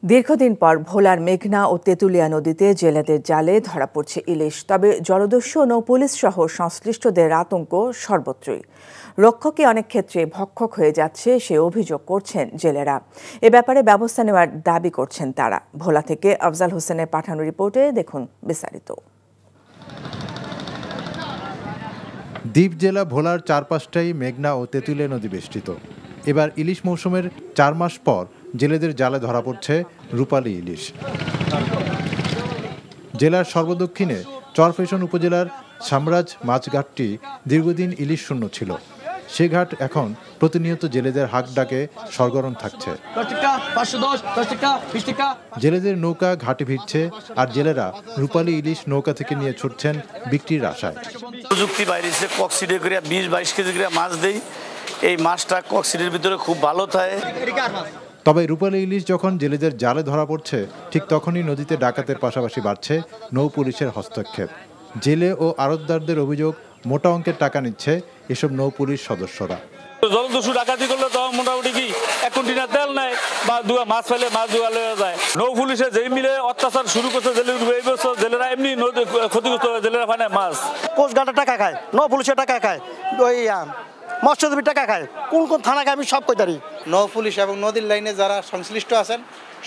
দীর্ঘদিন পর ভোলার মেঘনা ও তেঁতুলিয়া নদীতে জেলেদের জালে ধরা পড়ছে ইলিশ। তবে জলদস্যু ও নৌপুলিশ সহ সংশ্লিষ্টদের আতঙ্ক সর্বত্রই। রক্ষকে অনেক ক্ষেত্রে ভক্ষক হয়ে যাচ্ছে সে অভিযোগ করছেন জেলেরা। এ ব্যাপারে ব্যবস্থা নেওয়ার দাবি করছেন তারা। ভোলা থেকে আফজাল হোসেনের পাঠানো রিপোর্টে দেখুন বিস্তারিত। দ্বীপ জেলা ভোলার চারপাশটাই মেঘনা ও তেঁতুলিয়া নদী বেষ্টিত। এবার ইলিশ মৌসুমের 4 মাস পর জেলেদের জালে ধরা পড়ছে রূপালী ইলিশ। জেলার সর্বদক্ষিণে চরফ্যাশন উপজেলার সামরাজ মাছঘাটটি দীর্ঘদিন ইলিশ শূন্য ছিল। সে ঘাট এখন প্রতিনিয়ত জেলেদের হাঁক ডাকে সরগরম থাকছে। জেলেদের নৌকা ঘাটে ভিড়ছে, আর জেলেরা রূপালী ইলিশ নৌকা থেকে নিয়ে ছুটছেন বিক্রির আশায়। প্রযুক্তি বাইরেছে, কক্সিডে করে 20-22 কেজি করে মাছ দেই। এই মাছটা কক্সিডের ভিতরে খুব ভালো থাকে। তবে রূপালী ইলিশ যখন জেলেদের জালে ধরা পড়ছে, ঠিক তখনই নদীতে ডাকাতের পাশাপাশি বাড়ছে নৌ পুলিশের হস্তক্ষেপ। জেলে ও আড়তদারদের অভিযোগ, মোটা অঙ্কের টাকা নিচ্ছে এসব নৌ পুলিশ সদস্যরা। জলদস্যু ডাকাতি করলে তো মোটামুটি কি 1 কন্টেনার তেল নেয় বা দুয়া মাছ ফেলে মাছ দুয়া লয়ে যায়। নৌ পুলিশে যেই মিলে অত্যাচার শুরু করছে জেলের উপরে, এই বছর জেলেরা এমনি ক্ষতিগ্রস্ত জেলেরা ফানে মাছ। কোস্টগার্ডের টাকা খায়, নৌ পুলিশের টাকা খায়, ওই মৎস্যজীবীর টাকা খায়। কোন কোন থানাকে আমি সব কইতারি। নৌ পুলিশ এবং নদীর লাইনে যারা সংশ্লিষ্ট আছেন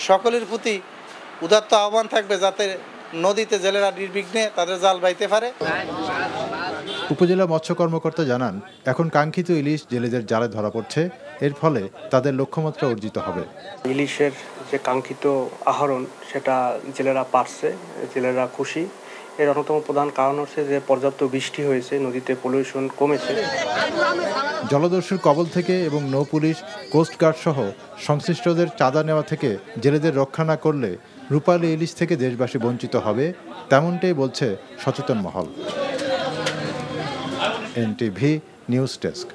সকলের প্রতি উদাত্ত আহ্বান থাকবে যাতে নদীতে জেলেরা নির্বিঘ্নে তাদের জাল বাইতে পারে। উপজেলা মৎস্য কর্মকর্তা জানান, এখন কাঙ্ক্ষিত ইলিশ জেলেদের জালে ধরা পড়ছে। এর ফলে তাদের লক্ষ্যমাত্রা অর্জিত হবে। ইলিশের যে কাঙ্ক্ষিত আহরণ সেটা জেলেরা পারছে, জেলেরা খুশি। এর অন্যতম প্রধান কারণ হচ্ছে যে পর্যাপ্ত বৃষ্টি হয়েছে, নদীতে পলিউশন কমেছে। জলদস্যুর কবল থেকে এবং নৌ পুলিশ, কোস্টগার্ড সহ সংশ্লিষ্টদের চাঁদা নেওয়া থেকে জেলেদের রক্ষা না করলে রূপালী ইলিশ থেকে দেশবাসী বঞ্চিত হবে, তেমনটাই বলছে সচেতন মহল। NTV news desk.